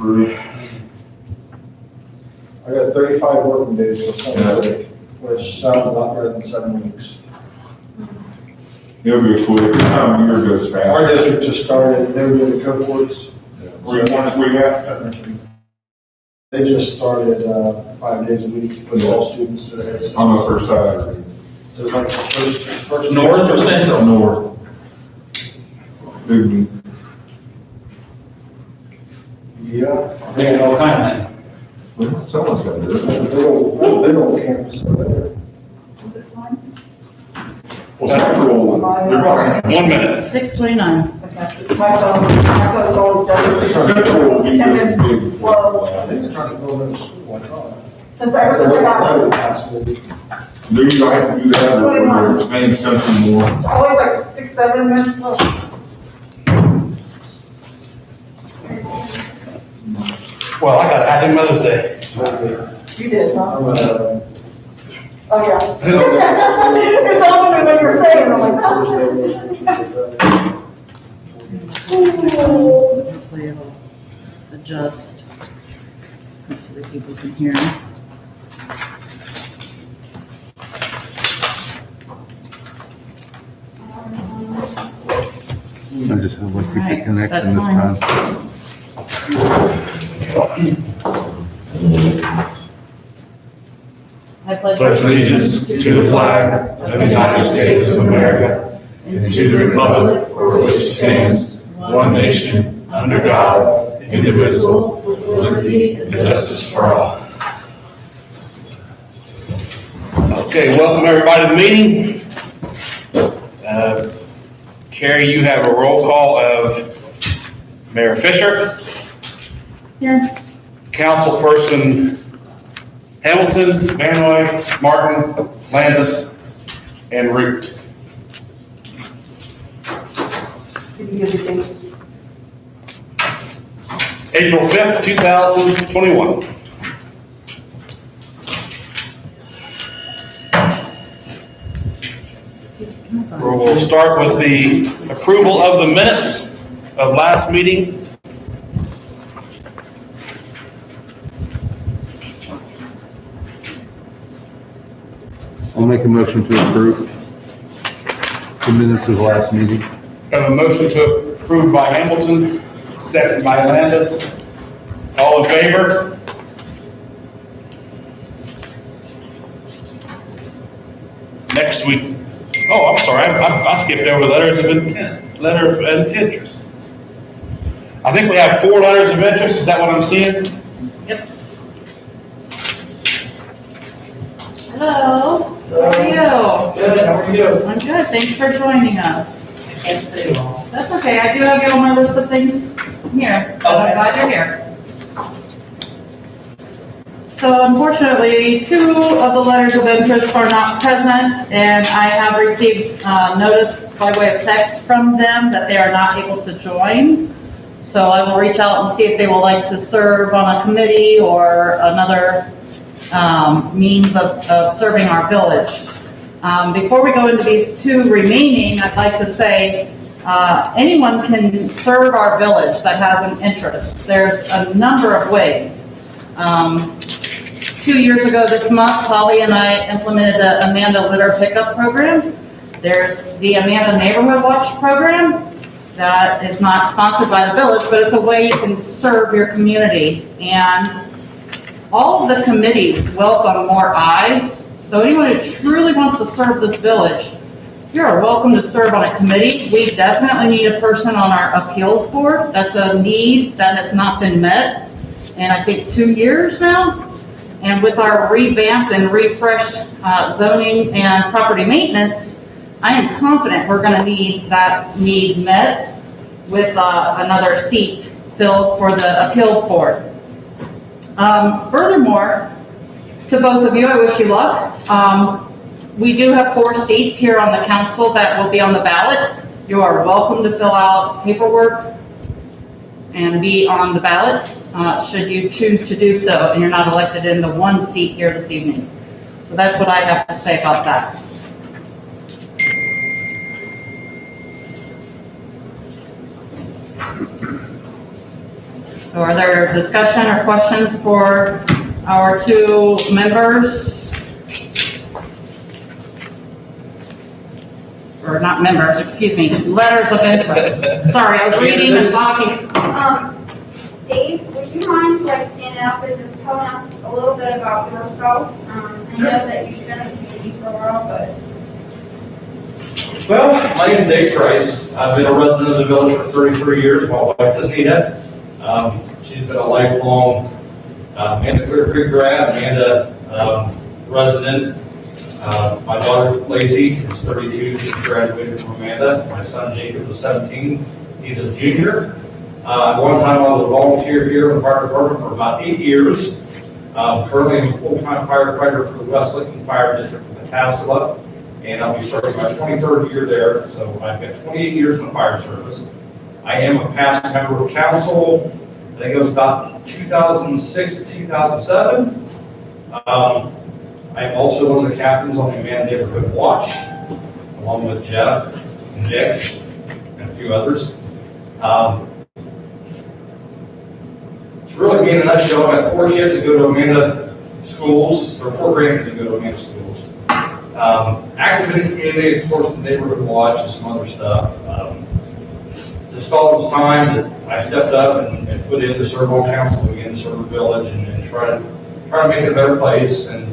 through. I got 35 working days for Sunday, which sounds a lot better than 7 weeks. It'll be quick, the time of year goes fast. Our district just started, they were doing the cohorts. We have, They just started 5 days a week with all students today. So on the first side. there's like first North or central? North. Big, Yeah. They got all kind of well, someone's got to do it. They don't campus over there. Well, Central, they're 1 minute. 6:29. My phone goes down. Central will be big. Well, I think they're trying to build another school, I thought. ever since I got, Last week. Do you like to do that, or they're expanding something more? always like 6, 7 minutes. Well, I got a happy Mother's Day. You did, huh? I'm, Oh, yeah. It's also when you're saying, I'm like, oh. Hopefully it'll adjust. Hopefully people can hear me. I just hope I keep the Alright, connection that's this fine. time. I pledge Allegiance to the flag of the United States of America and to the republic for which it stands, one nation, under God, indivisible, with liberty and justice for all. Okay, welcome everybody to the meeting. Carrie, you have a roll call of Mayor Fisher, Here. Councilperson Hamilton, Vanoy, Martin, Landis, and Root. Did you give the date? April 5th, 2021. We'll start with the approval of the minutes of last meeting. I'll make a motion to approve the minutes of the last meeting. Have a motion to approve by Hamilton, second by Landis. All in favor? Next week, oh, I'm sorry, I skipped over letters of intent, letter of interest. I think we have 4 letters of interest, is that what I'm seeing? Yep. Hello. How are you? Good, how are you? I'm good. Thanks for joining us. I can't stay long. That's okay. I do have you on my list of things here. But I'm glad you're here. So unfortunately, 2 of the letters of interest are not present, and I have received notice by way of text from them that they are not able to join. So I will reach out and see if they would like to serve on a committee or another means of serving our village. Before we go into these 2 remaining, I'd like to say anyone can serve our village that has an interest. There's a number of ways. 2 years ago this month, Holly and I implemented the Amanda Litter Pickup Program. There's the Amanda Neighborhood Watch Program that is not sponsored by the village, but it's a way you can serve your community. And all of the committees welcome more eyes. So anyone who truly wants to serve this village, you're welcome to serve on a committee. We definitely need a person on our appeals board. That's a need that has not been met in, I think, 2 years now. And with our revamped and refreshed zoning and property maintenance, I am confident we're going to need that need met with another seat filled for the appeals board. Furthermore, to both of you, I wish you luck. We do have 4 seats here on the council that will be on the ballot. You are welcome to fill out paperwork and be on the ballot, should you choose to do so, and you're not elected in the 1 seat here this evening. So that's what I have to say about that. So are there discussion or questions for our two members? Or not members, excuse me, letters of interest. Sorry, I was reading and talking. Dave, would you mind like standing up and just telling us a little bit about yourself? I know that you've been in the community for a while, but Well, my name's Dave Trice. I've been a resident of the village for 33 years. My wife is Nita. She's been a lifelong Amanda Clear Creek grad, Amanda resident. My daughter Lacey is 32. She graduated from Amanda. My son Jacob is 17. He's a junior. One time I was a volunteer here in the fire department for about 8 years. Currently I'm a full-time firefighter for the West Lincoln Fire District in Pataskala. And I'll be starting my 23rd year there, so I've got 28 years in the fire service. I am a past member of council, I think it was about 2006 to 2007. I'm also one of the captains on the Amanda Neighborhood Watch, along with Jeff, and Nick, and a few others. It's really me in a nutshell. I've got 4 kids that go to Amanda schools, or 4 grandkids that go to Amanda schools. Active in the community, of course, the neighborhood watch and some other stuff. This fall was time that I stepped up and put in to serve on council again, serve the village, and try to make it a better place. And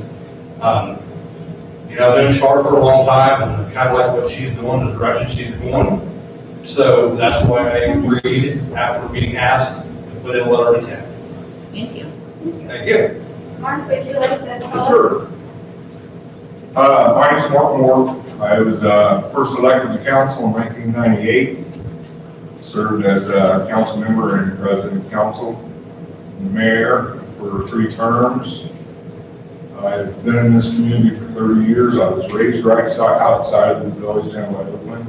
you know, I've been in charge for a long time, and kind of like what she's doing, the direction she's going. So that's why I agreed after being asked to put in a letter of intent. Thank you. Thank you. Mark, would you like to tell us? Sure. My name's Mark Moore. I was first elected to council in 1998. Served as a council member and president of council, mayor for 3 terms. I've been in this community for 30 years. I was raised right outside of the village down by Oakland.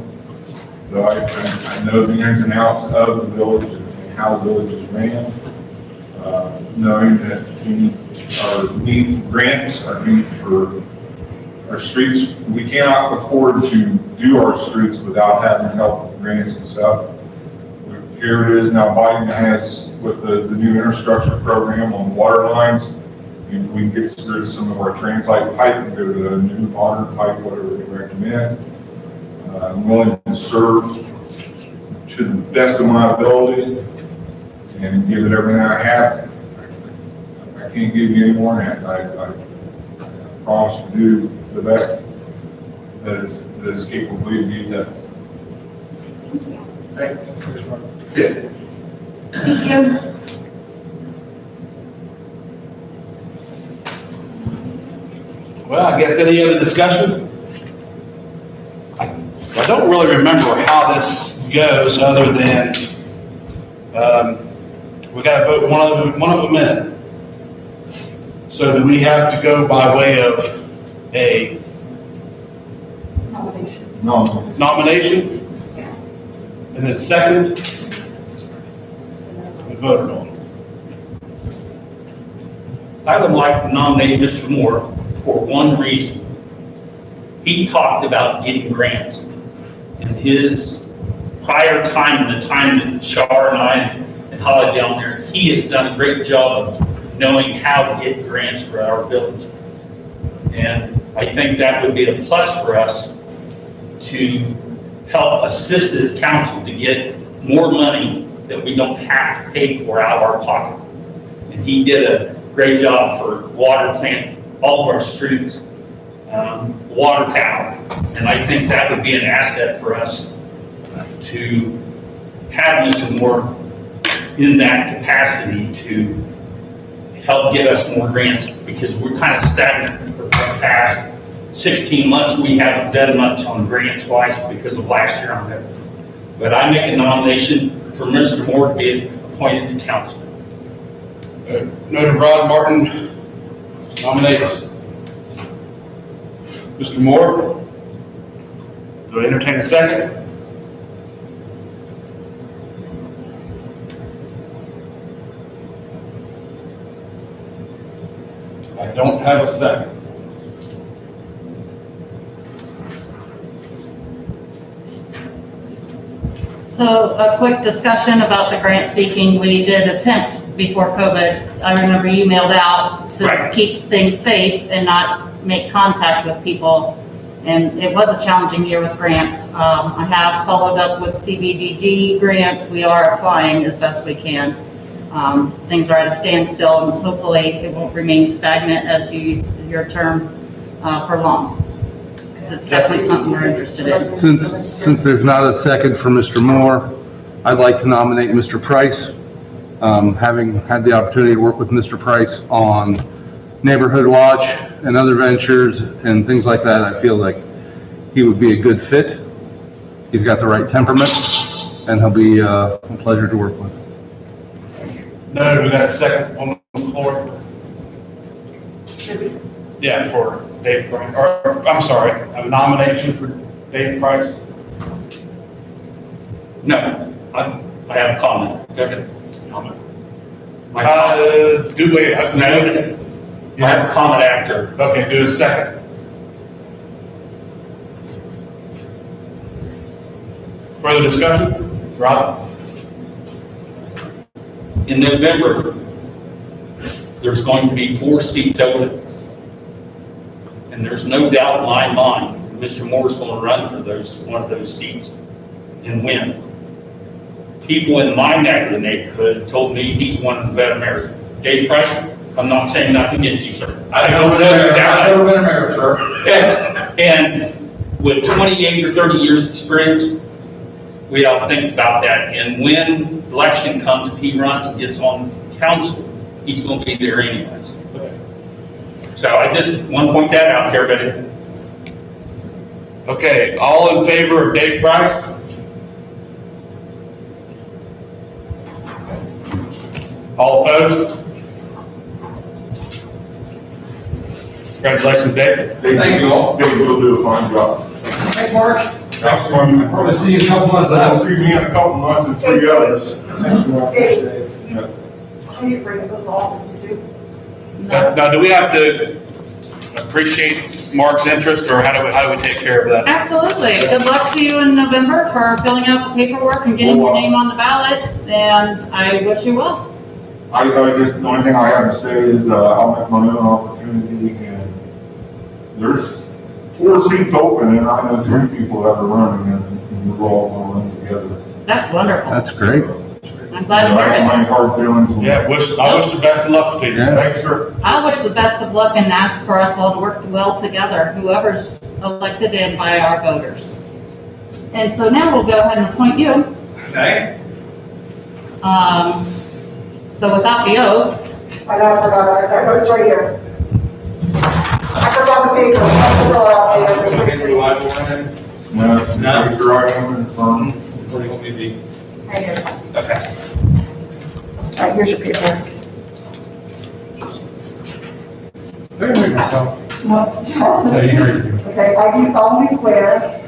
So I know the ins and outs of the village and how the village is ran. Knowing that our need grants, our need for our streets, we cannot afford to do our streets without having help with grants and stuff. Here it is now, Biden has, with the new infrastructure program on water lines, we can get rid of some of our transite pipe and go to a new modern pipe, whatever they recommend. I'm willing to serve to the best of my ability and give it everything I have. I can't give you any more than that. I promise to do the best that is capable of being done. Thank you. Thank you. Well, I guess any other discussion? I don't really remember how this goes other than, we gotta vote one of them in. So do we have to go by way of a nomination? And then second, we voted on. I would like to nominate Mr. Moore for one reason. He talked about getting grants. In his prior time, the time that Shar and I and Holly down there, he has done a great job of knowing how to get grants for our village. And I think that would be a plus for us to help assist this council to get more money that we don't have to pay for out of our pocket. And he did a great job for water plant, all of our streets, water power. And I think that would be an asset for us to have Mr. Moore in that capacity to help get us more grants, because we're kind of stagnant for the past 16 months. We haven't done much on grants wise because of last year on that. But I make a nomination for Mr. Moore to be appointed to council. Noted Rod Martin nominates Mr. Moore. Do I entertain a second? I don't have a second. So a quick discussion about the grant seeking. We did attempt before COVID, I remember you mailed out to Right. keep things safe and not make contact with people. And it was a challenging year with grants. I have followed up with CBDG grants. We are applying as best we can. Things are at a standstill, and hopefully it won't remain stagnant as your term prolongs. Because it's definitely something we're interested in. Since there's not a second for Mr. Moore, I'd like to nominate Mr. Price. Having had the opportunity to work with Mr. Price on Neighborhood Watch and other ventures and things like that, I feel like he would be a good fit. He's got the right temperament, and he'll be a pleasure to work with. No, we got a second on the floor. Yeah, for Dave Price, or, I'm sorry, a nomination for Dave Price. No, I have a comment. Go ahead. Comment. Do we, No, I have a comment after. okay, do a second. Further discussion? Rob? In November, there's going to be 4 seats open. And there's no doubt in my mind, Mr. Moore's going to run for one of those seats and win. People in my neck of the neighborhood told me he's one of the better mayors. Dave Price, I'm not saying nothing against you, sir. I've never been a mayor, sir. And with 28 or 30 years experience, we ought to think about that. And when election comes, he runs and gets on council, he's going to be there anyways. So I just want to point that out to everybody. Okay, all in favor of Dave Price? All opposed? Congratulations, Dave. Thank you all. Dave will do a fine job. Hey, Mark. Probably see you in a couple months. I'll see me in a couple months and 3 others. Yeah. I need to bring those office to do. Now, do we have to appreciate Mark's interest, or how do we take care of that? Absolutely. Good luck to you in November for filling out the paperwork and getting your name on the ballot, and I wish you well. I just, the only thing I have to say is, I'll make my own opportunity, and there's 4 seats open, and I know 3 people that are running, and we're all going to run together. That's wonderful. That's great. I'm glad to I don't hear have it. any hard feelings. Yeah, I wish the best of luck to you. Yeah. Thanks, sir. I wish the best of luck and ask for us all to work well together, whoever's elected in by our voters. And so now we'll go ahead and appoint you. Okay. So without the oath, I know, I forgot, it's right here. I forgot the paper, I have to fill out later. No, No. raise your right hand and affirm. Where do you want me to be? Right here. Okay. All right, here's your paper. Okay, I do solemnly swear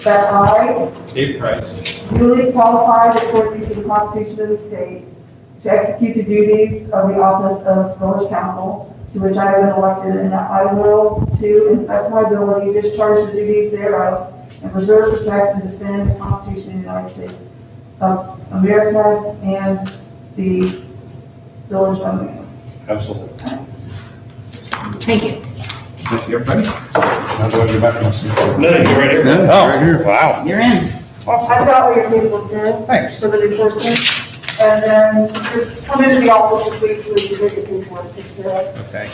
that I Dave Price. duly qualified according to the Constitution of the state to execute the duties of the office of village council to which I have been elected, and that I will, to the best of my ability, discharge the duties thereof and preserve, protect, and defend the Constitution of the United States of America and the village of Manila. Absolutely. thank you. Thank you, everybody. Now do I go back to my seat? No, you're right here. Yeah, Oh, right here. wow. You're in. I've got all your paperwork there. Thanks. For the new person. And then just come into the office this week so we can get your paperwork taken care of. Okay.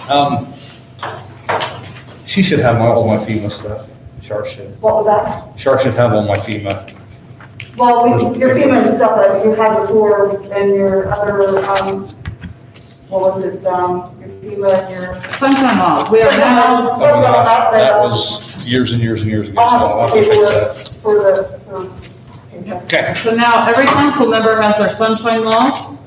She should have all my FEMA stuff. Char should. What was that? Char should have all my FEMA. Well, your FEMA and stuff that you had before and your other, what was it, your FEMA and your. Sunshine laws, we are now, Oh my gosh, that was years and years and years ago. So I'll I'll have to have fix that. for the, Okay. so now every council member has their sunshine laws.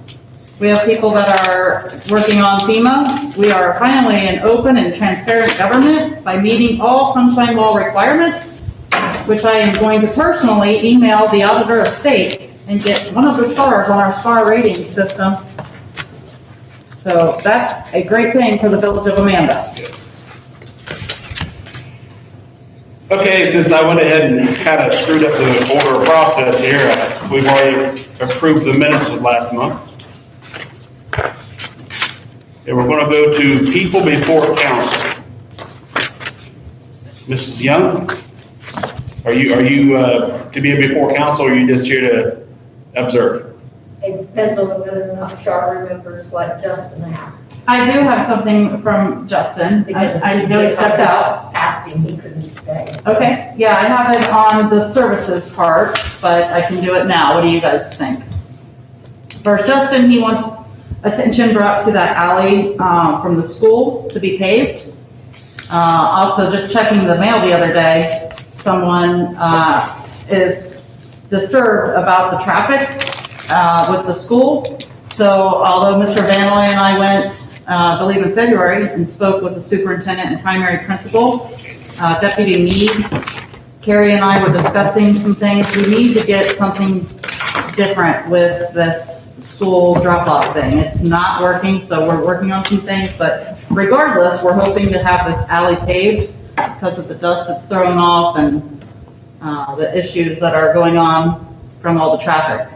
We have people that are working on FEMA. We are finally an open and transparent government by meeting all sunshine law requirements, which I am going to personally email the auditor of state and get one of the stars on our star rating system. So that's a great thing for the village of Amanda. Okay, since I went ahead and kind of screwed up the order of process here, we've already approved the minutes of last month. And we're gonna go to people before council. Mrs. Young, are you, to be before council, or are you just here to observe? It depends on whether or not Char remembers what Justin asked. I do have something from Justin. I know he stepped out. Asked him, he couldn't stay. Okay, yeah, I have it on the services part, but I can do it now. What do you guys think? First, Justin, he wants attention brought to that alley, from the school to be paved. Also, just checking the mail the other day, someone, is disturbed about the traffic, with the school. So although Mr. Vanloy and I went, I believe in February, and spoke with the superintendent and primary principal, Deputy Meade, Carrie and I were discussing some things. We need to get something different with this school drop-off thing. It's not working, so we're working on some things, but regardless, we're hoping to have this alley paved because of the dust that's thrown off and the issues that are going on from all the traffic.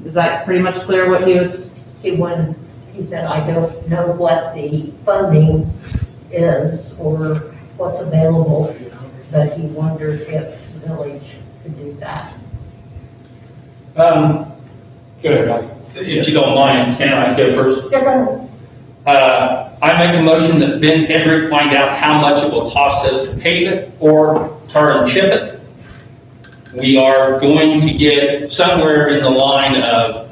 Is that pretty much clear what he was? He said, I don't know what the funding is or what's available, but he wondered if the village could do that. Go ahead, Rob. If you don't mind, can I go first? Yeah, go ahead. I make a motion that Ben Hendrick find out how much it will cost us to pave it or tar and chip it. We are going to get somewhere in the line of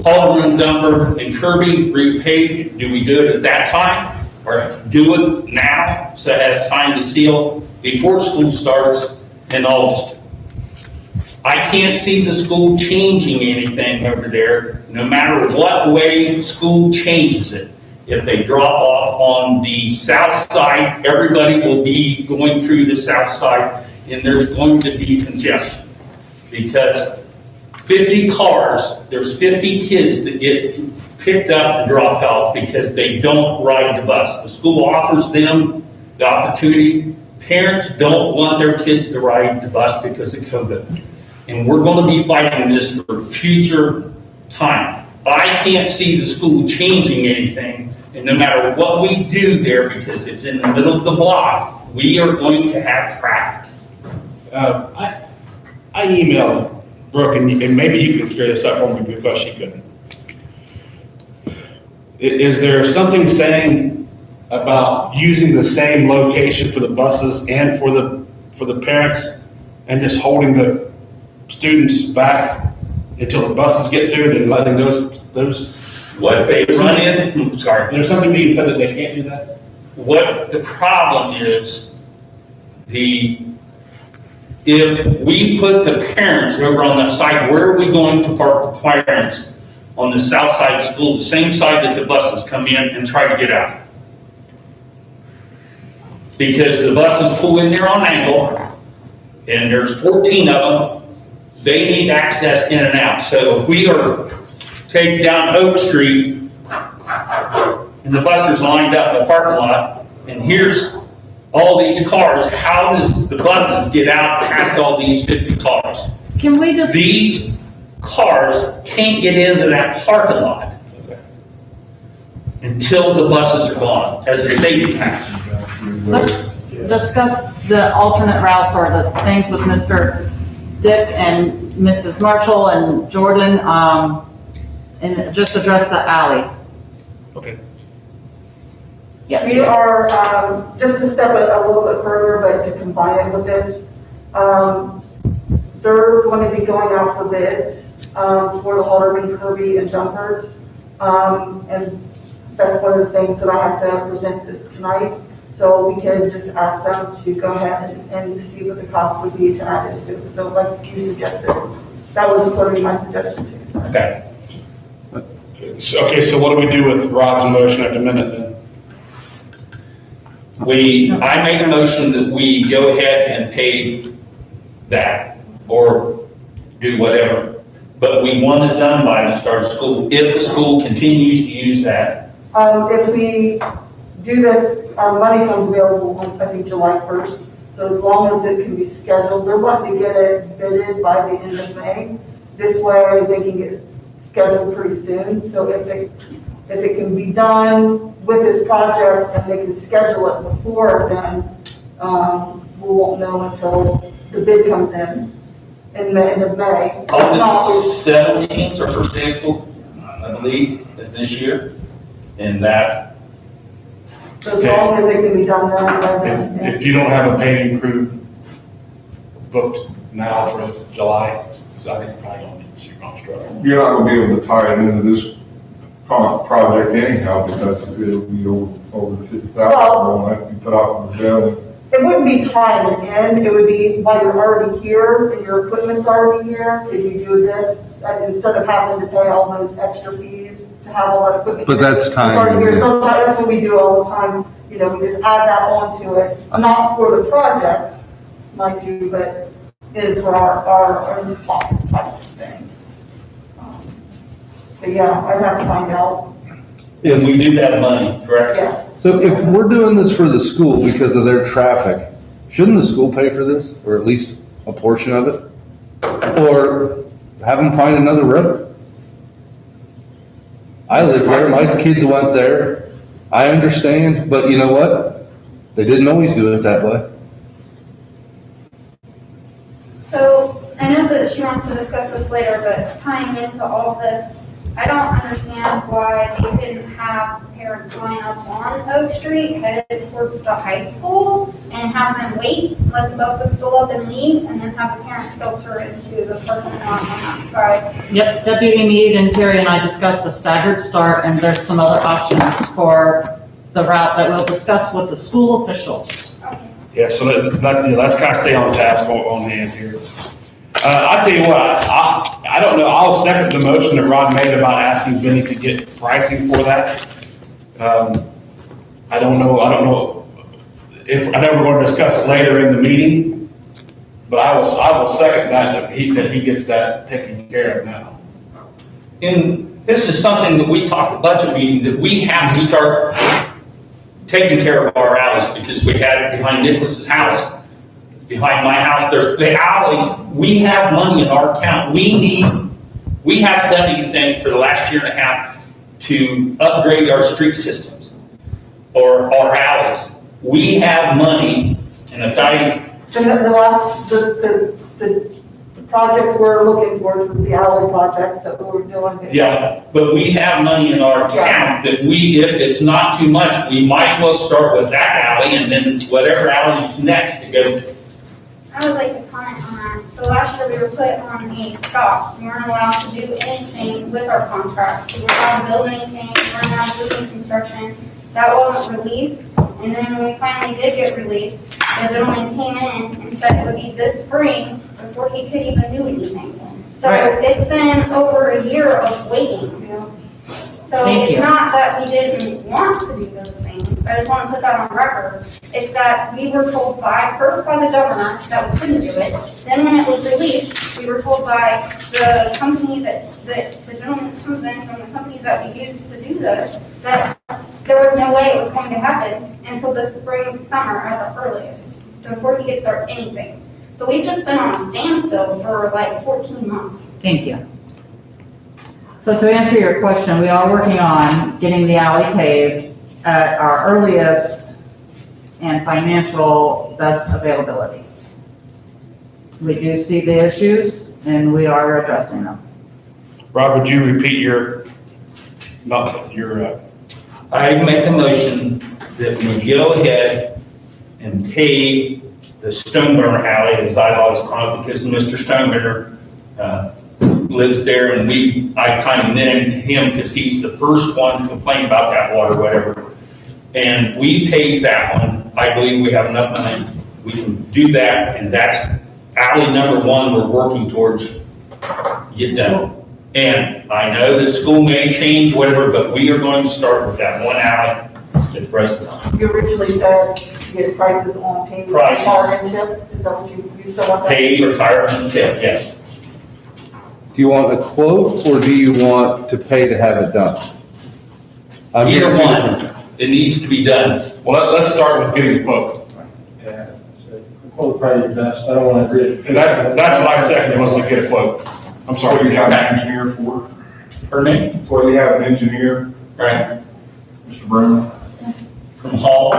Alderman, Dumper, and Kirby repaved. Do we do it at that time, or do it now so it has time to seal before school starts in August? I can't see the school changing anything over there, no matter what way school changes it. If they drop off on the south side, everybody will be going through the south side, and there's going to be congestion. Because 50 cars, there's 50 kids that get picked up and dropped off because they don't ride the bus. The school offers them the opportunity. Parents don't want their kids to ride the bus because of COVID. And we're going to be fighting this for future time. I can't see the school changing anything, and no matter what we do there, because it's in the middle of the block, we are going to have traffic. I emailed Brooke, and maybe you can clear this up for me because she couldn't. Is there something saying about using the same location for the buses and for the parents, and just holding the students back until the buses get through, then letting those What they run in, sorry. There's something being said that they can't do that? What the problem is, if we put the parents over on that side, where are we going to park the parents? On the south side of school, the same side that the buses come in and try to get out. Because the buses pull in there on angle, and there's 14 of them, they need access in and out. So if we are taking down Oak Street, and the buses lined up in the parking lot, and here's all these cars, how does the buses get out past all these 50 cars? Can we just? These cars can't get into that parking lot until the buses are gone, as a safety hazard. Let's discuss the alternate routes or the things with Mr. Dick and Mrs. Marshall and Jordan, and just address the alley. Okay. Yes. We are, just to step it a little bit further, but to combine it with this, they're going to be going out for bids, for the Halderman, Kirby, and Jumpert. And that's one of the things that I have to present this tonight. So we can just ask them to go ahead and see what the cost would be to add it to. So like you suggested, that was clearly my suggestion too. Okay. Okay, so what do we do with Rod's motion at the minute then? I make a motion that we go ahead and pave that, or do whatever. But we want it done by the start of school, if the school continues to use that. If we do this, our money comes available on, I think, July 1st. So as long as it can be scheduled, they're wanting to get it bidded by the end of May. This way they can get scheduled pretty soon. So if they If it can be done with this project and they can schedule it before then, we won't know until the bid comes in the end of May. If not, August 17th, our first day of school, I believe, this year. And that, as long as it can be done then. If you don't have a painting crew booked now for July, so I think you probably don't need to, you're gonna struggle. You're not gonna be able to tie it into this project anyhow, because it'll be over the 50,000, won't have to be put out in the building. It wouldn't be tying it in, it would be while you're already here and your equipment's already here, if you do this, instead of having to pay all those extra fees to have all that equipment. But that's It's already tying here. in. Sometimes that's what we do all the time, you know, we just add that onto it, not for the project, might do, but it is for our own pocket type of thing. But yeah, I'd have to find out, if we do that money, correct? yes. So if we're doing this for the school because of their traffic, shouldn't the school pay for this, or at least a portion of it? Or have them find another road? I live there, my kids went there, I understand, but you know what? They didn't always do it that way. So, I know that she wants to discuss this later, but tying into all of this, I don't understand why they couldn't have parents line up on Oak Street headed towards the high school and have them wait, let the buses fill up and leave, and then have the parents filter into the parking lot on that side. Yep, Deputy Meade and Terry and I discussed a staggered start, and there's some other options for the route that we'll discuss with the school officials. Yeah, so let's kind of stay on task on hand here. I tell you what, I don't know, I'll second the motion that Rod made about asking Vinnie to get pricing for that. I don't know if, I know we're going to discuss it later in the meeting, but I will second that he gets that taken care of now. And this is something that we talked at budget meeting, that we have to start taking care of our alleys, because we had it behind Nicholas's house, behind my house, there's the alleys, we have money in our account, we haven't done anything for the last year and a half to upgrade our street systems or our alleys. We have money, and if I, And the last, the projects we're looking towards was the alley projects that we were doing. yeah, but we have money in our account that we, if it's not too much, we might as well start with that alley and then whatever alley is next to go. I would like to comment on that. So last year we were put on a stop. We weren't allowed to do anything with our contracts. We weren't allowed to build anything, we weren't allowed to do any construction. That wasn't released. And then when we finally did get released, the gentleman came in and said it would be this spring before he could even do anything. So Right. it's been over a year of waiting. So Thank it's you. not that we didn't want to do those things, I just want to put that on record. It's that we were told first by the governor that we couldn't do it. Then when it was released, we were told by the company that the gentleman that comes in from the company that we used to do this, that there was no way it was going to happen until the spring, summer at the earliest, before he could start anything. So we've just been on a standstill for like 14 months. Thank you. So to answer your question, we are working on getting the alley paved at our earliest and financial best availability. We do see the issues and we are addressing them. Rob, would you repeat I make a motion that we go ahead and pave the Stoneburner alley, as I've always called it, because Mr. Stoneburner, lives there, and I kind of named him because he's the first one to complain about that water, whatever. And we paid that one. I believe we have enough money. We can do that, and that's alley number one we're working towards get done. And I know that school may change, whatever, but we are going to start with that one alley at the present time. You originally said to get prices on paving, Prices. tar and chip, is that what you still want that? Pay, retire, and tip, yes. Do you want a quote, or do you want to pay to have it done? I'm Either here to- one, it needs to be done. Well, let's start with getting a quote. Yeah, so quote probably the best, I don't want to agree. That's what I second, was to get a quote. I'm So you sorry. have an engineer for, Her name? so you have an engineer, right, Mr. Brown? from Hall.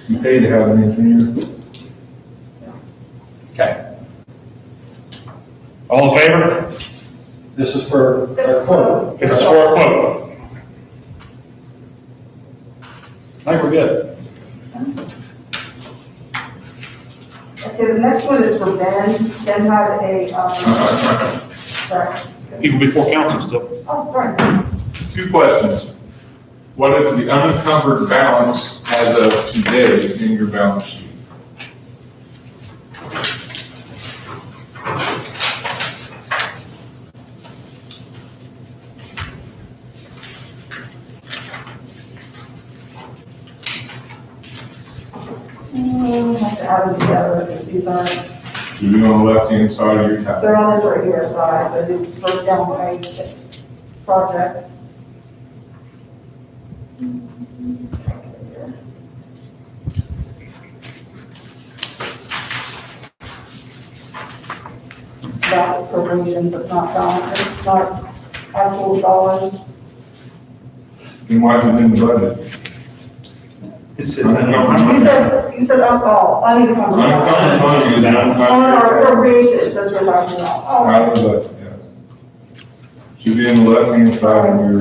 You paid to have an engineer? Okay. All in favor? This is for a quote. This is for a quote. I think we're good. Okay, the next one is for Ben. Ben had a, sorry. People before council still. Oh, sorry. Two questions. What is the unencumbered balance as of today in your balance sheet? Have to add them together, because these aren't, So you're on the left-hand side of your tab. they're on this right here side, but it's broke down by project. That's appropriations, it's not balance, it's not actual dollars. Then why is it in the budget? It says You said alcohol, unencumbered. Unencumbered money is On our unencumbered. appropriations, that's what we're talking about. Out of the budget, yes. Should be in the left-hand side of your,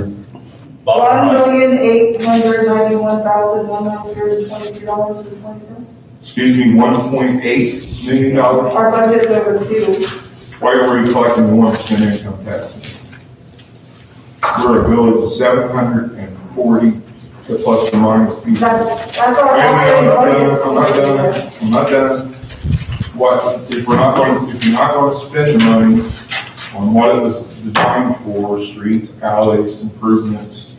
$1,891,123.20. excuse me, $1.8 million? Our budget's over two. Why were you collecting the 1% income tax? We're a village of 740 plus or minus people. That's our Wait a minute, operating budget. I'm not done. What, if you're not going to spend the money on what it was designed for, streets, alleys, improvements?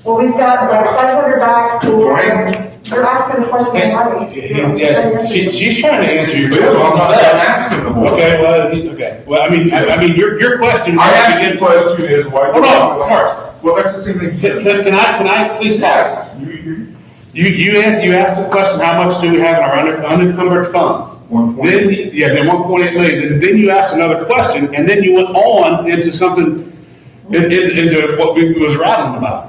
Well, we've got like 500 back for, Dwayne? you're asking the question of money. Yeah, she's trying to answer your question. I'm not asking the board. Okay, well, I mean, your question. I asked the question is why. Hold on, Mark. Well, that's the same thing. Can I please talk? Yes. You asked the question, how much do we have in our unencumbered funds? 1.8. Then 1.8 million, and then you asked another question, and then you went on into something, into what we was rattling about.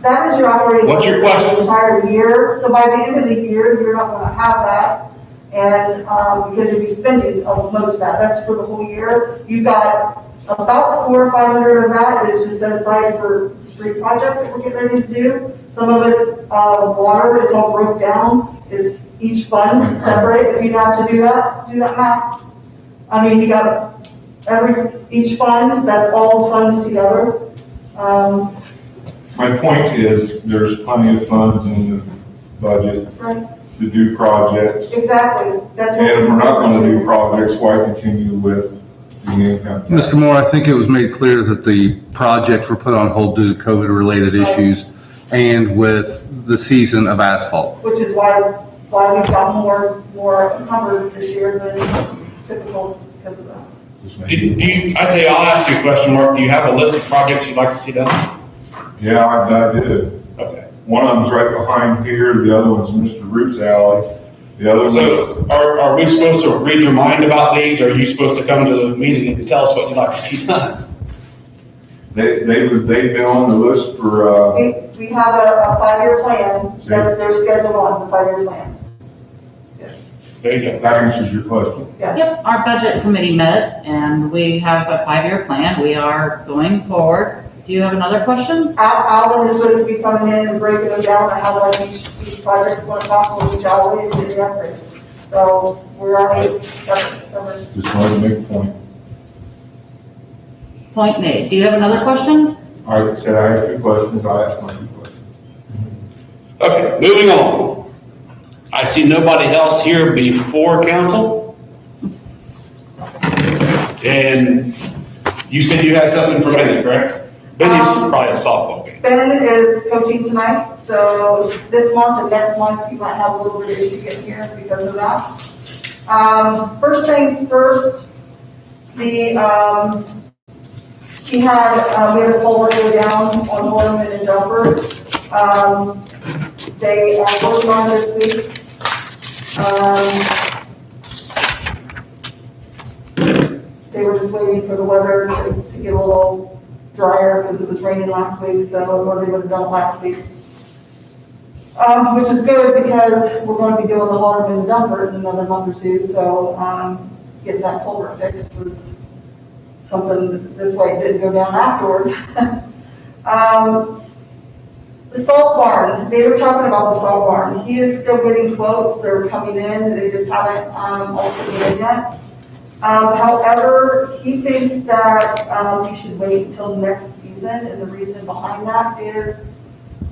That is your operating. What's your budget question? for the entire year, so by the end of the year, you're not gonna have that. And, because you'll be spending most of that, that's for the whole year. You've got about 400 or 500 of that is just set aside for street projects that we're getting ready to do. Some of it's, water, it's all broke down, it's each fund separate, if you have to do that math. I mean, you got each fund, that's all funds together. My point is, there's plenty of funds in the budget Right, to do projects. exactly, that's. And if we're not gonna do projects, why continue with the income tax? Mr. Moore, I think it was made clear that the projects were put on hold due to COVID-related issues and with the season of asphalt. Which is why we've got more encumbered this year than typical because of that. Just Do maybe- you, okay, I'll ask you a question, Mark. Do you have a list of projects you'd like to see done? Yeah, I did. Okay. One of them's right behind here, the other one's Mr. Root's alley. The other one's, So are we supposed to read your mind about these, or are you supposed to come to the meeting and tell us what you'd like to see done? they've been on the list for, We have a 5-year plan, that's their schedule on, the 5-year plan. There you go. that answers your question. Yeah. Yep, our budget committee met and we have a 5-year plan. We are going forward. Do you have another question? Alan is supposed to be coming in and breaking them down on how much each project's going to cost, and each alley and the upgrade. So we're already, that's covered. Just wanted to make a point. Point made. Do you have another question? I said I have 2 questions, I asked my 2 questions. Okay, moving on. I see nobody else here before council. And you said you had something for Benny, correct? Benny's probably a softball game. Ben is coaching tonight, so this month and next month, you might have a little bit of issue getting here because of that. First things first, we had a culvert go down on Norman and Delbert. They are working on this week. They were just waiting for the weather to get a little drier because it was raining last week, so, or they would have done it last week. Which is good because we're going to be doing the Halterman and Dunford in another month or two, so, getting that culvert fixed was something, this way it didn't go down afterwards. The salt barn, they were talking about the salt barn. He is still getting quotes, they're coming in, they just haven't, all put it in yet. However, he thinks that, we should wait until next season, and the reason behind that is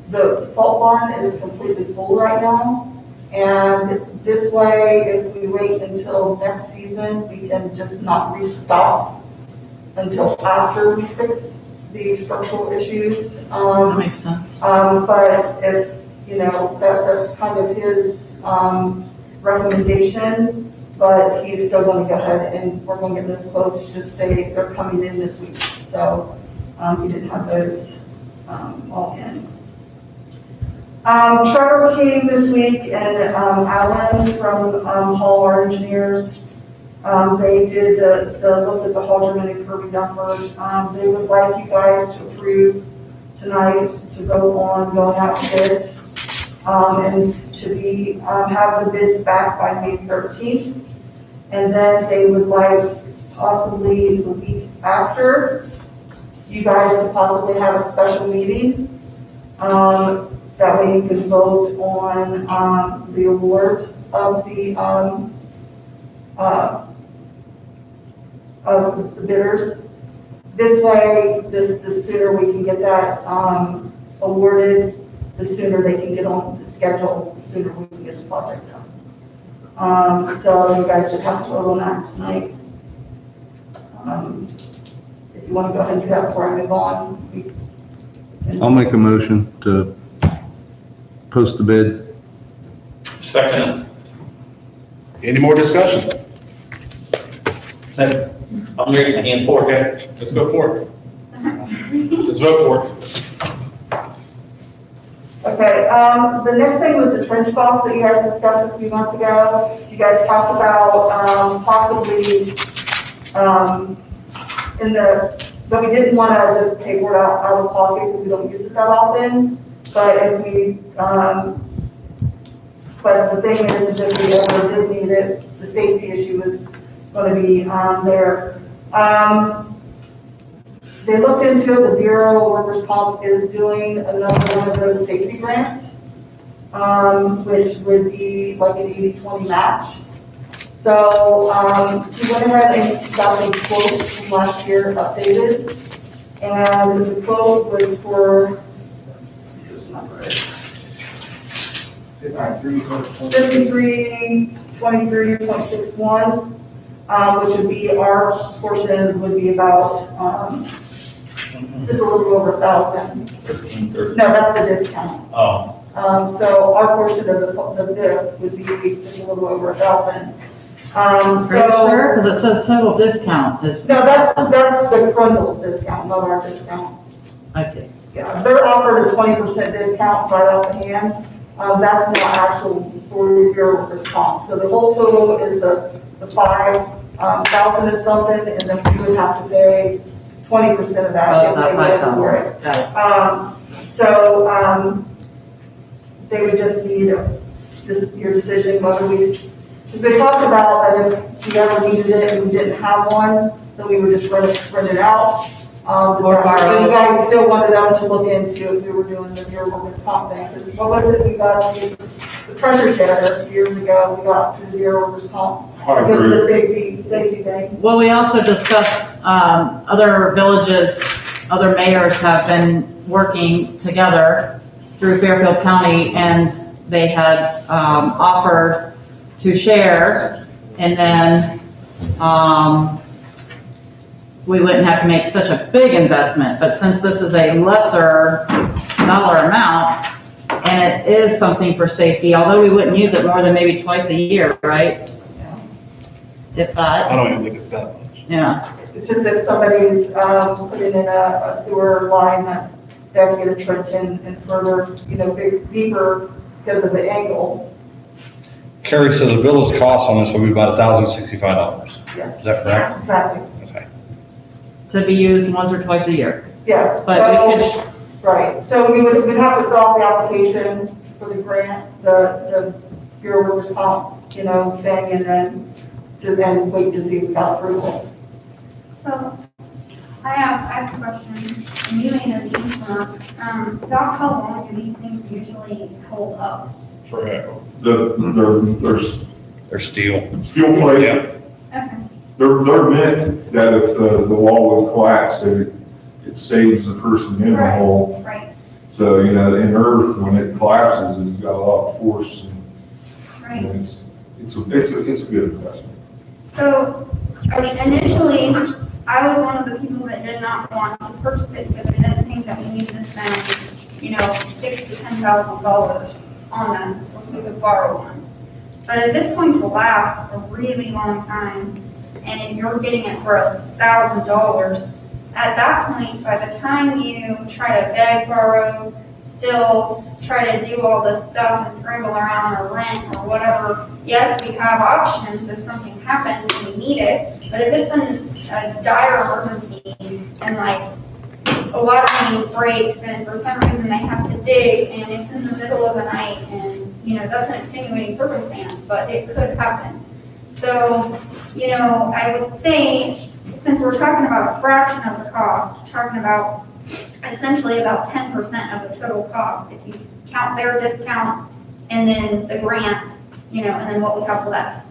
the salt barn is completely full right now. And this way, if we wait until next season, we can just not restock until after we fix the structural issues. That makes sense. But if, you know, that's kind of his, recommendation, but he's still gonna go ahead and we're gonna get those quotes, it's just they're coming in this week. So, he didn't have those, all in. Trevor came this week and, Alan from, Hall Engineers, they did the look at the Halterman and Kirby Dunford. They would like you guys to approve tonight to go on going out to bid, and to be, have the bids back by May 13th. And then they would like possibly the week after, you guys to possibly have a special meeting. That way you can vote on, the award of the, of the bidders. This way, the sooner we can get that, awarded, the sooner they can get on the schedule, the sooner we can get the project done. So you guys just have to vote on that tonight. If you want to go ahead and do that before I move on. I'll make a motion to post the bid. Second. Any more discussion? I'm raising my hand for it, okay? Let's go for it. Let's vote for it. Okay, the next thing was the trench box that you guys discussed a few months ago. You guys talked about, possibly, but we didn't want to just pay for it out of pocket because we don't use it that often. But if we, but the thing is, if we ever did need it, the safety issue is going to be, there. They looked into it, the Bureau of Workers' Comp is doing another one of those safety grants, which would be like an 80-20 match. So, he went ahead and got the quote from last year updated, and the quote was for, $5323.61, which would be, our portion would be about, just a little over 1,000. No, that's the discount. Oh. So our portion of this would be just a little over 1,000. Are you sure? Because it says total discount is. No, that's the Crundle's discount, not our discount. I see. Yeah, they're offered a 20% discount right off the hand. That's not actual for your workers' comp. So the whole total is the 5,000 and something, and then we would have to pay 20% of that if they get for it. Got it. So, they would just need just your decision whether because they talked about that if we ever needed it and we didn't have one, then we would just rent it out. Or borrow. You guys still wanted them to look into if we were doing the Bureau of Workers' Comp thing. Because what was it we got, the pressure checker years ago, we got through the Bureau of Workers' Comp. I Because agree. of the safety thing. Well, we also discussed, other villages, other mayors have been working together through Fairfield County, and they had, offered to share, and then, we wouldn't have to make such a big investment, but since this is a lesser dollar amount, and it is something for safety, although we wouldn't use it more than maybe twice a year, right? If I that, don't even think it's that much. yeah. It's just if somebody's, putting in a sewer line that's, they have to get a trench in and further, deeper because of the angle. Carrie, so the village cost on this will be about $1,065. Yes. Is that correct? Exactly. Okay. To be used once or twice a year. Yes. But we So- Right, so we'd have to fill out the application for the grant, the Bureau of Workers' Comp, thing, and then wait to see if we got approval. So, I have a question, and you may know the answer. About how long do these things usually hold up? Forever. There's They're steel. steel plate, Yeah. Okay. they're meant that if the wall would collapse, that it saves the person in the Right. hole. Right, So, in earth, when it collapses, it's got a lot of force right. and it's a good investment. So, I mean, initially, I was one of the people that did not want to purchase it because I didn't think that we needed to spend, $6,000 to $10,000 on this, if we could borrow one. But if it's going to last a really long time, and if you're getting it for $1,000, at that point, by the time you try to beg, borrow, still try to do all this stuff and scramble around or rent or whatever, yes, we have options if something happens and we need it, but if it's in a dire emergency and like a water main breaks and for some reason they have to dig and it's in the middle of the night and, that's an extenuating circumstance, but it could happen. So, I would say, since we're talking about a fraction of the cost, we're talking about essentially about 10% of the total cost, if you count their discount and then the grant, and then what we have left.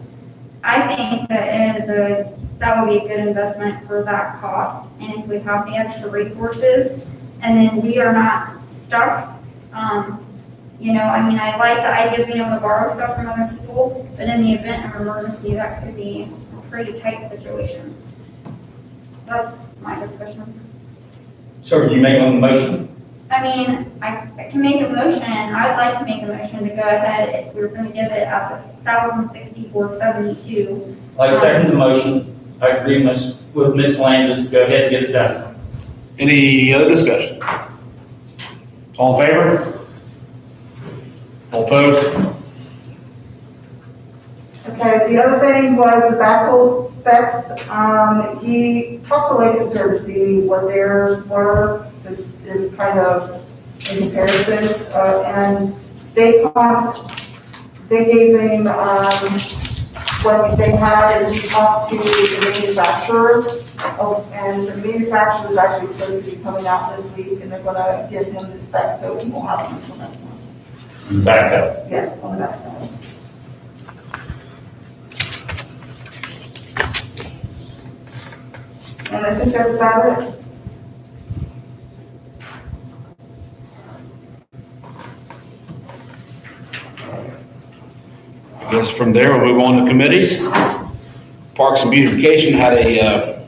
I think that would be a good investment for that cost, and if we have the extra resources, and then we are not stuck, I like the idea of being able to borrow stuff from other people, but in the event of emergency, that could be a pretty tight situation. That's my discussion. So are you making a motion? I mean, I can make a motion, I'd like to make a motion to go ahead, if we're gonna get it at the $1,064.72. I second the motion. I agree with Ms. Landis. Go ahead and get it done. Any other discussion? All in favor? All opposed? Okay, the other thing was the backhoe specs. He talked to Lake Sturm to see what theirs were. This is kind of in comparison, and they gave him, what they had, and he talked to the manufacturer. And the manufacturer is actually supposed to be coming out this week, and they're gonna give him the specs, so he won't have them until next month. Back up. Yes, on the back side. And I think that's about it. I guess from there, we'll move on to committees. Parks and Beautification had a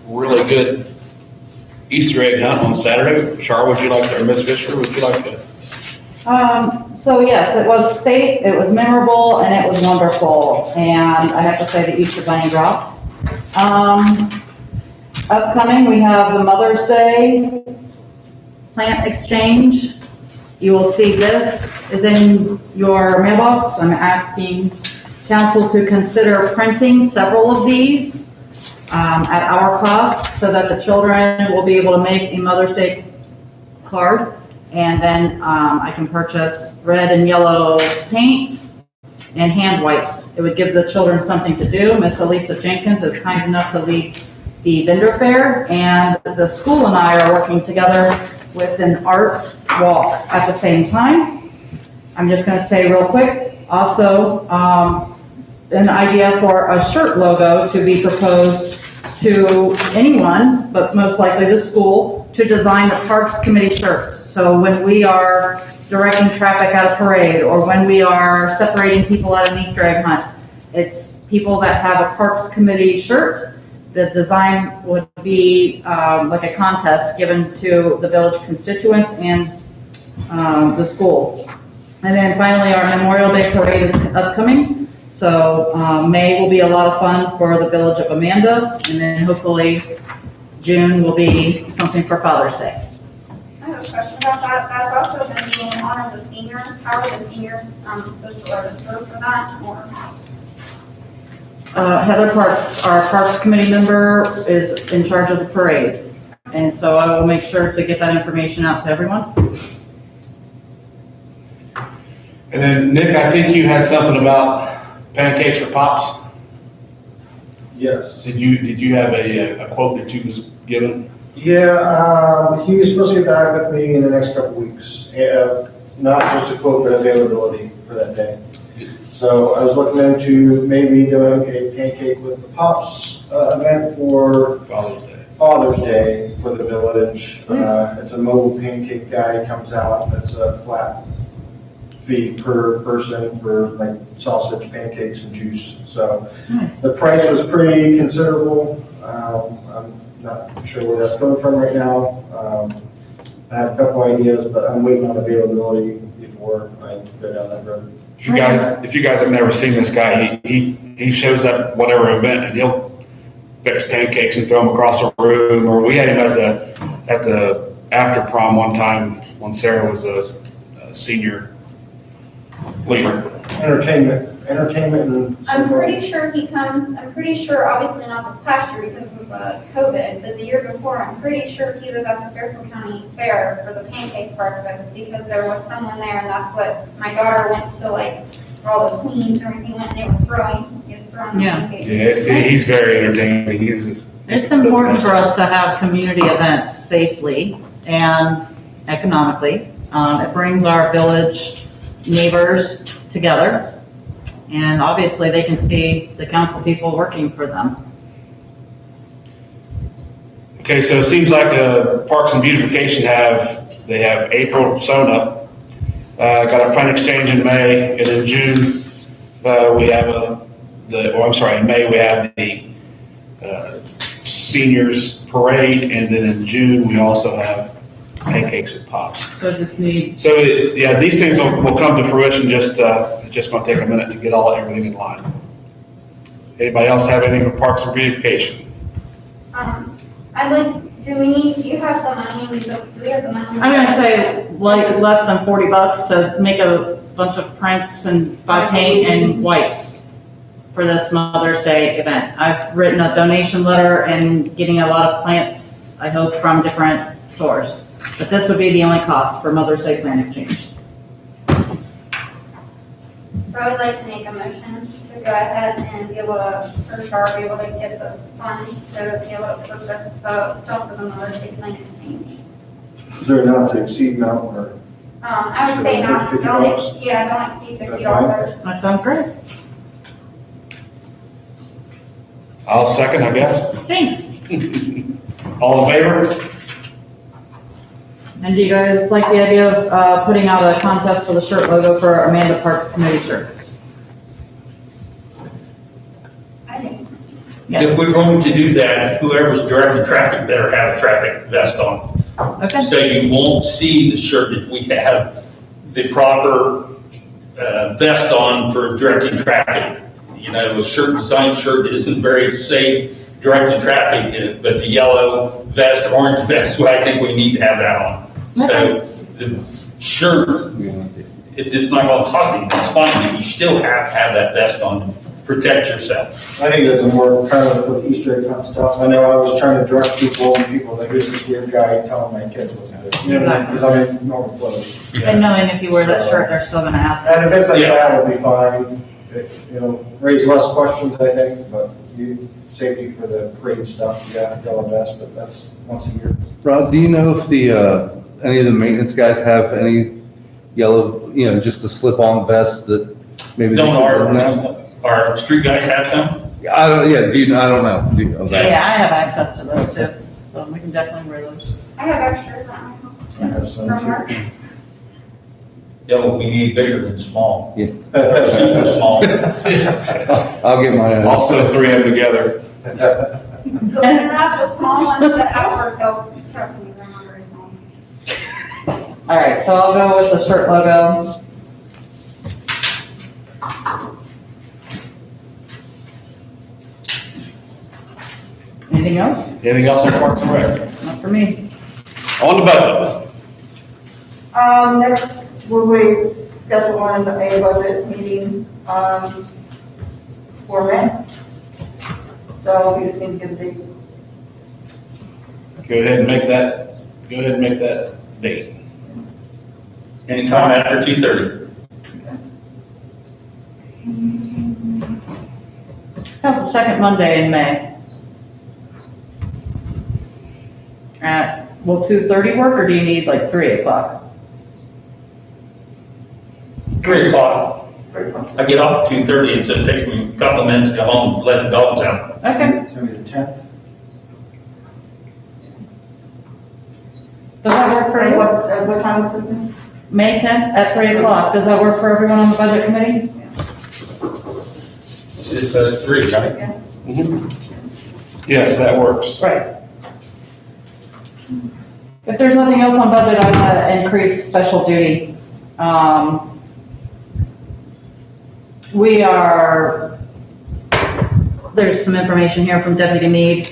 really good Easter egg hunt on Saturday. Char, would you like to, or Ms. Fisher, would you like to? So yes, it was safe, it was memorable, and it was wonderful. And I have to say the Easter bunny dropped. Upcoming, we have the Mother's Day plant exchange. You will see this is in your mailbox. I'm asking council to consider printing several of these at our cost so that the children will be able to make a Mother's Day card. And then I can purchase red and yellow paint and hand wipes. It would give the children something to do. Miss Elisa Jenkins is kind enough to lead the vendor fair, and the school and I are working together with an art walk at the same time. I'm just going to say real quick, also, an idea for a shirt logo to be proposed to anyone, but most likely the school, to design the Parks Committee shirts. So when we are directing traffic at a parade, or when we are separating people at an Easter egg hunt, it's people that have a Parks Committee shirt. The design would be like a contest given to the village constituents and the school. And then finally, our Memorial Day parade is upcoming. So May will be a lot of fun for the village of Amanda, and then hopefully June will be something for Father's Day. I have a question about that. That's also going to be in honor of the seniors. How are the seniors supposed to register for that? Or Heather Parks, our Parks Committee member, is in charge of the parade. And so I will make sure to get that information out to everyone. And then Nick, I think you had something about pancakes for pops. Yes. Did you have a quote that you was given? Yeah, he was supposed to get back with me in the next couple weeks. Not just a quote, but availability for that day. So I was looking into maybe doing a pancake with the Pops event for Father's Day for the village. It's a mobile pancake guy, comes out, it's a flat fee per person for like sausage, pancakes, and juice. So the price was pretty considerable. I'm not sure where that's coming from right now. I have a couple ideas, but I'm waiting on availability before I go down that road. If you guys have never seen this guy, he shows up whatever event and he'll fix pancakes and throw them across the room. Or we had him at the after prom one time when Sarah was a senior leader. Entertainment and. I'm pretty sure he comes, I'm pretty sure, obviously not this past year because of COVID, but the year before, I'm pretty sure he was at the Fairfield County Fair for the pancake breakfast because there was someone there and that's what, my daughter went to like, where all the queens and everything went and they were throwing, he was throwing the pancakes. Yeah, he's very entertaining. It's important for us to have community events safely and economically. It brings our village neighbors together, and obviously they can see the council people working for them. Okay, so it seems like Parks and Beautification they have April sewn up. Got a plant exchange in May, and in June, we have in May we have the seniors parade, and then in June, we also have pancakes with pops. So just need, So, these things will come to fruition, it's just gonna take a minute to get everything in line. Anybody else have anything with Parks and Beautification? Do you have the money? Do we have the money? I'm gonna say like less than $40 to make a bunch of prints and buy paint and wipes for this Mother's Day event. I've written a donation letter and getting a lot of plants, I hope, from different stores. But this would be the only cost for Mother's Day plant exchange. So I would like to make a motion to go ahead and be able to, for sure, be able to get the funds to be able to purchase stuff for the Mother's Day plant exchange. Is there not to exceed amount or? I would say not, $50? don't exceed $50. That sounds great. I'll second, I guess. Thanks. All in favor? And do you guys like the idea of putting out a contest for the shirt logo for Amanda Parks Committee shirt? I think. Yes. If we're going to do that, whoever's driving traffic better have a traffic vest on. Okay. So you won't see the shirt if we have the proper vest on for directing traffic. You know, a design shirt isn't very safe directing traffic, but the yellow vest, orange vest, I think we need to have that on. So the shirt, it's not going to cost anything, it's fine, but you still have to have that vest on to protect yourself. I think that's a more kind of with Easter egg kind of stuff. I know I was trying to direct people like, who's this weird guy telling my kids what to do? You know, because I'm in normal clothes. And knowing if you wear that shirt, they're still gonna ask. And if it's like that, it'll be fine. Raise less questions, I think, but safety for the parade stuff, you got to yellow vest, but that's once a year. Rod, do you know if any of the maintenance guys have any yellow, just a slip-on vest that maybe? Don't our street guys have some? I don't know. Yeah, I have access to those too, so we can definitely wear those. I have extras at my house. I have some From too. work. Yeah, well, we need bigger than small. Yeah. Super small. I'll get mine. Also, three of them together. They're not the small ones that at work, though, trust me, they're not very small. All right, so I'll go with the shirt logo. Anything else? Anything else on Parks and Rec? Not for me. On the budget. Next, we schedule a budget meeting, for May. So we just need to get a date. Go ahead and make that date. Anytime after 2:30. How's the second Monday in May? Will 2:30 work, or do you need like 3 o'clock? 3 o'clock. I get off at 2:30, and so it takes me a couple of minutes to go home and let the dogs out. Okay. It's gonna be the 10th. Does that work for At you? what time is it? May 10th at 3 o'clock. Does that work for everyone on the budget committee? It says 3, right? Yes, that works. Right. If there's nothing else on budget, I'm gonna increase special duty. There's some information here from Deputy Meade.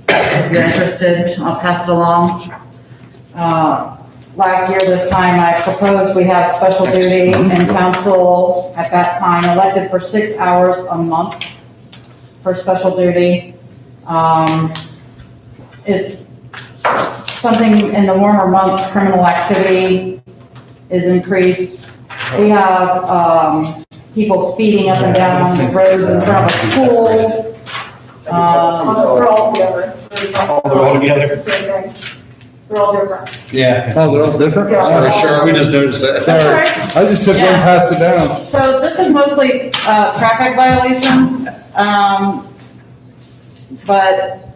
If you're interested, I'll pass it along. Last year, this time, I proposed we have special duty and council at that time elected for 6 hours a month for special duty. It's something in the warmer months, criminal activity is increased. We have, people speeding up and down the roads in front of a school. We're all together. They're all together? Same thing. They're all different. Yeah. Oh, they're all different? Yeah. Sorry, sure, we just noticed that. That's all right. I just took one, Yeah. passed it down. So this is mostly, traffic violations, but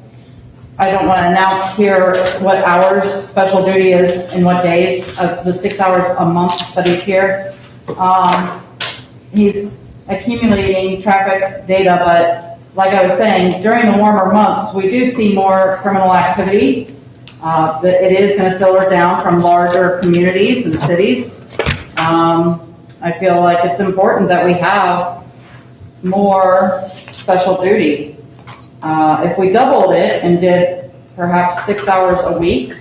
I don't want to announce here what hours special duty is and what days of the 6 hours a month that he's here. He's accumulating traffic data, but like I was saying, during the warmer months, we do see more criminal activity. That it is going to filter down from larger communities and cities. I feel like it's important that we have more special duty. If we doubled it and did perhaps 6 hours a week,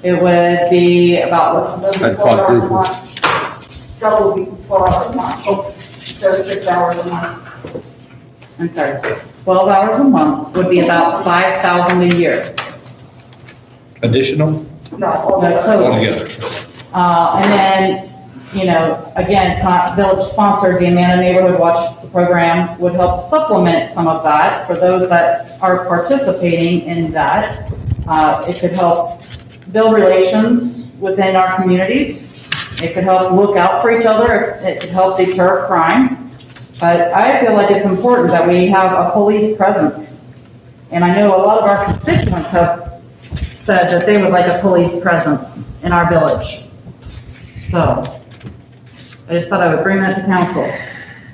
it would be about, I'd quadruple. Double would be 12 hours a month, instead of 6 hours a month. I'm sorry, 12 hours a month would be about 5,000 a year. Additional? No, all No, together. total. Altogether. And then, you know, again, it's not village sponsored, the Amana Neighborhood Watch program would help supplement some of that for those that are participating in that. It could help build relations within our communities. It could help look out for each other. It could help deter crime. But I feel like it's important that we have a police presence. And I know a lot of our constituents have said that they would like a police presence in our village. So, I just thought I would bring that to council.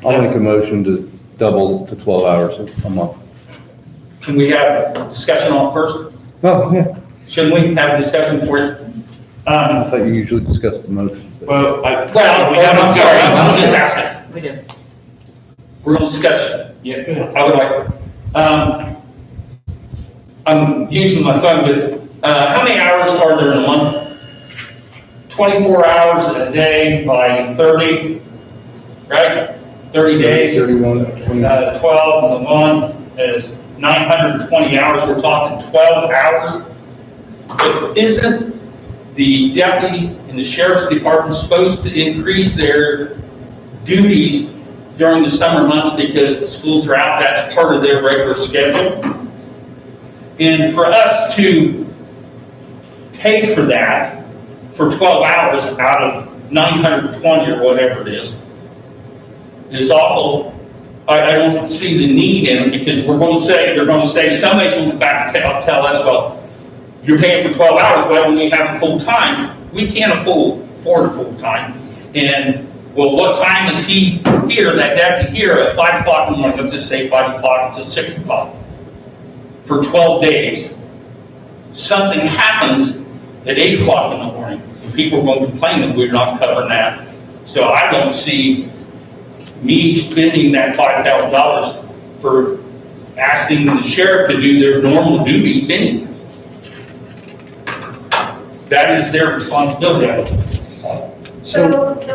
I'll make a motion to double to 12 hours a month. Can we have a discussion on it first? Oh, yeah. Shouldn't we have a discussion for it? I thought you usually discuss the motion. Well, We have I'm sorry, I'm just asking. We do. We're on discussion. Yeah. I would like, I'm using my phone, but, how many hours are there in a month? 24 hours a day by 30, right? 30 days. 31, 12 in the month is 920 hours. We're talking 12 hours. But isn't the deputy in the sheriff's department supposed to increase their duties during the summer months because the schools are out? That's part of their regular schedule. And for us to pay for that for 12 hours out of 920 or whatever it is awful. I don't see the need in it because they're going to say, somebody's going to come back and tell us, well, you're paying for 12 hours, why don't you have a full time? We can't afford a full time. And, well, what time is he here, that deputy here, at 5 o'clock in the morning, let's just say 5 o'clock until 6 o'clock, for 12 days. Something happens at 8 o'clock in the morning, and people are going to complain that we're not covering that. So I don't see me spending that $5,000 for asking the sheriff to do their normal duties anyways. That is their responsibility. So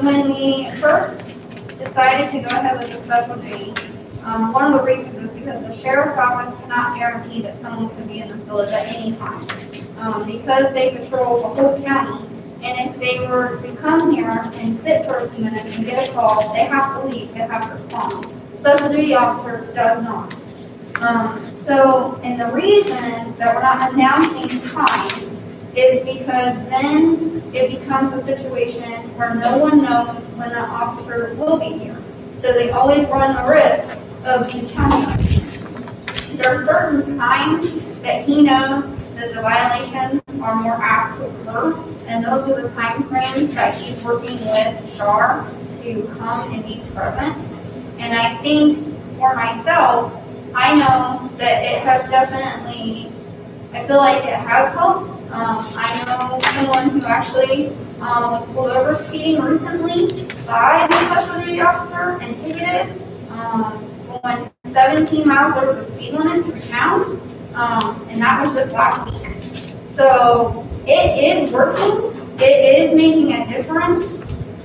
when we first decided to go ahead with the special duty, one of the reasons is because because the sheriff's office cannot guarantee that someone can be in this village at any time. Because they patrol the whole county, and if they were to come here and sit for a few minutes and get a call, they have to leave, they have to respond. Special duty officers does not. And the reason that we're not announcing time is because then it becomes a situation where no one knows when the officer will be here. So they always run the risk of being challenged. There are certain times that he knows that the violations are more apt to occur, and those are the time frames that he's working with SHAR to come and be present. And I think for myself, I know that it has definitely, I feel like it has helped. I know someone who actually was pulled over speeding recently by the special duty officer and ticketed, going 17 miles over the speed limit through town, and that was just last week. So it is working, it is making a difference,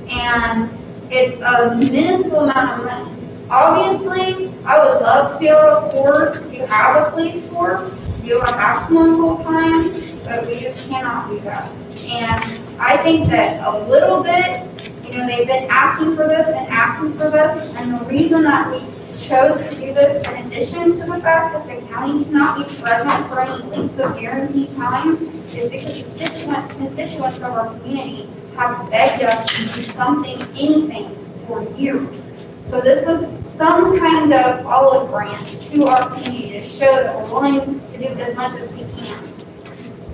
and it's a minuscule amount of money. Obviously, I would love to be able to afford to have a police force, be able to have someone full time, but we just cannot do that. And I think that a little bit, they've been asking for this and asking for this, and the reason that we chose to do this, in addition to the fact that the county cannot be present for any length of guaranteed time, is because constituents of our community have begged us to do something, anything, for years. So this was some kind of olive branch to our community to show that we're willing to do as much as we can.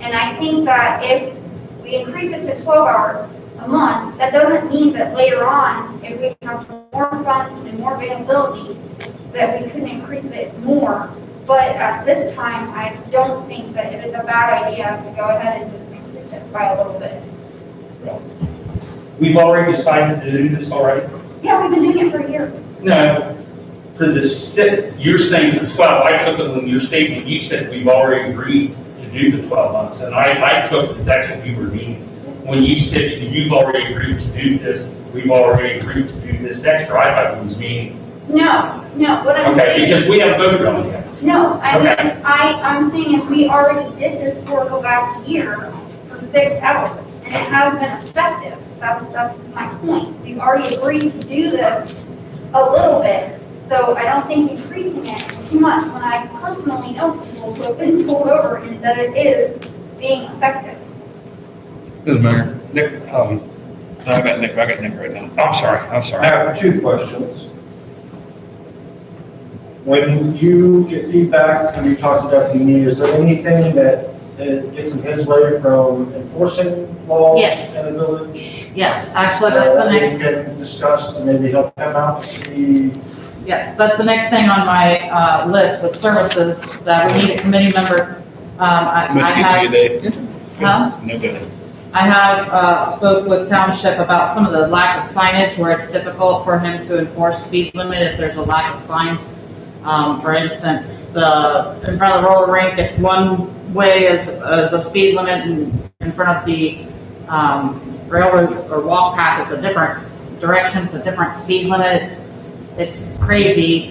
And I think that if we increase it to 12 hours a month, that doesn't mean that later on, if we have more funds and more availability, that we couldn't increase it more. But at this time, I don't think that it is a bad idea to go ahead and just increase it by a little bit. We've already decided to do this already? Yeah, we've been doing it for years. No, for the you're saying for 12, I took it when your statement, you said we've already agreed to do the 12 months, and I took that that's what you were meaning. When you said you've already agreed to do this, we've already agreed to do this extra, I thought it was meaning. No, what I'm Okay, saying. because we haven't voted on it yet. No, Okay. I'm saying if we already did this for the last year for 6 hours, and it has been effective, that's my point. We've already agreed to do this a little bit, so I don't think increasing it too much when I personally know people who have been pulled over and that it is being effective. Mr. Mayor, Nick, I got Nick right now. I'm sorry. I have 2 questions. When you get feedback and you talk to Deputy Meade, is there anything that gets in his way from enforcing laws Yes. in the village? Yes, actually, that's the That next. we can discuss to maybe help him out to see. Yes, that's the next thing on my list, the services that we need a committee member. I have, huh? No good. I have spoke with Township about some of the lack of signage where it's difficult for him to enforce speed limit if there's a lack of signs. For instance, in front of the roller rink, it's one way as a speed limit, and in front of the railroad or walk path, it's a different direction, it's a different speed limit. It's crazy.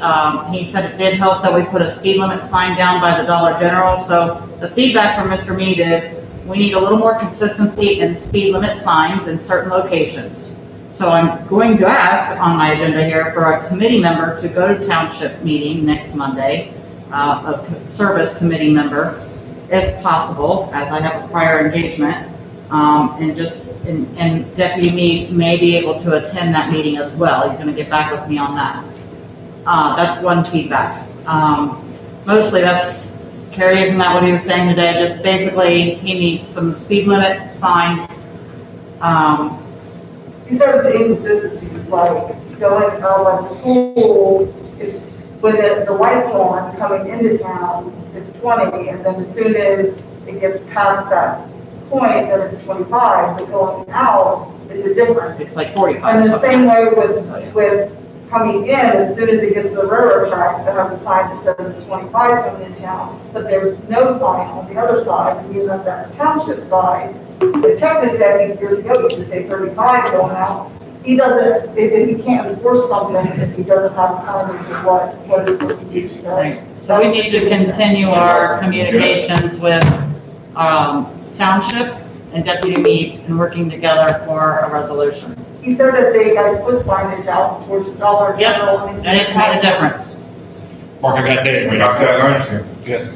He said it did help that we put a speed limit sign down by the Dollar General. So the feedback from Mr. Meade is we need a little more consistency in speed limit signs in certain locations. So I'm going to ask on my agenda here for a committee member to go to township meeting next Monday, a service committee member, if possible, as I have a prior engagement. And Deputy Meade may be able to attend that meeting as well. He's going to get back with me on that. That's one feedback. Mostly that's, Kerry, isn't that what he was saying today? Just basically, he needs some speed limit signs. These are the inconsistencies, like going out by the school, it's when the light's on coming into town, it's 20, and then as soon as it gets past that point, then it's 25, but going out, it's a different. It's like 45. And the same way with coming in, as soon as it gets to the railroad tracks, it has a sign that says it's 25 coming in town, but there's no sign on the other side, meaning that that's township side. And technically, I think years ago, it used to say 35 going out. he doesn't, he can't enforce something if he doesn't have signage of what is supposed to be, right? So we need to continue our communications with, Township and Deputy Mead and working together for a resolution. He said that they guys put signage out towards Dollar Yep, General. and it's made a difference. Mark, I got Dave right Okay, now. I understand. Good.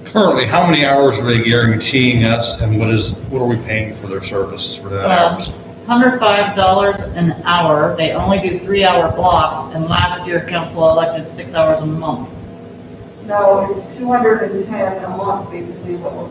Currently, how many hours are they guaranteeing us, and what are we paying for their services for that hours? $105 an hour. They only do 3-hour blocks, and last year council elected 6 hours a month. No, it's 210 a month, basically, what we're